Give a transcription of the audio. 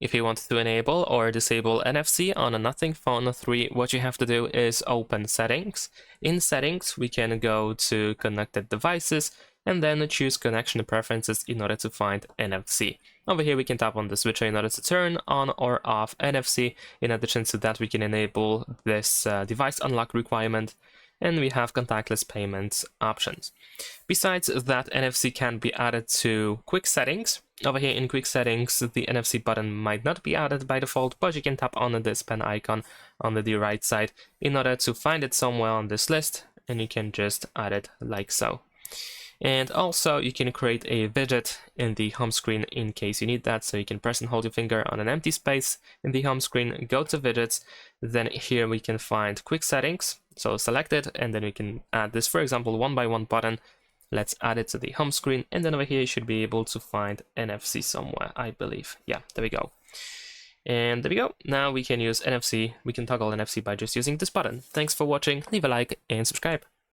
If you want to enable or disable NFC on a Nothing Phone 3, what you have to do is open Settings. In Settings, we can go to Connected Devices and then choose Connection Preferences in order to find NFC. Over here, we can tap on the switcher in order to turn on or off NFC. In addition to that, we can enable this device unlock requirement, and we have contactless payments options. Besides that, NFC can be added to quick settings. Over here in quick settings, the NFC button might not be added by default, but you can tap on this pen icon on the right side in order to find it somewhere on this list, and you can just add it like so. And also you can create a widget in the home screen in case you need that. So you can press and hold your finger on an empty space in the home screen, go to widgets, then here we can find quick settings. So select it, and then we can add this, for example, 1x1 button. Let's add it to the home screen, and then over here you should be able to find NFC somewhere, I believe. Yeah, there we go. And there we go. Now we can use NFC. We can toggle NFC by just using this button. Thanks for watching. Leave a like and subscribe.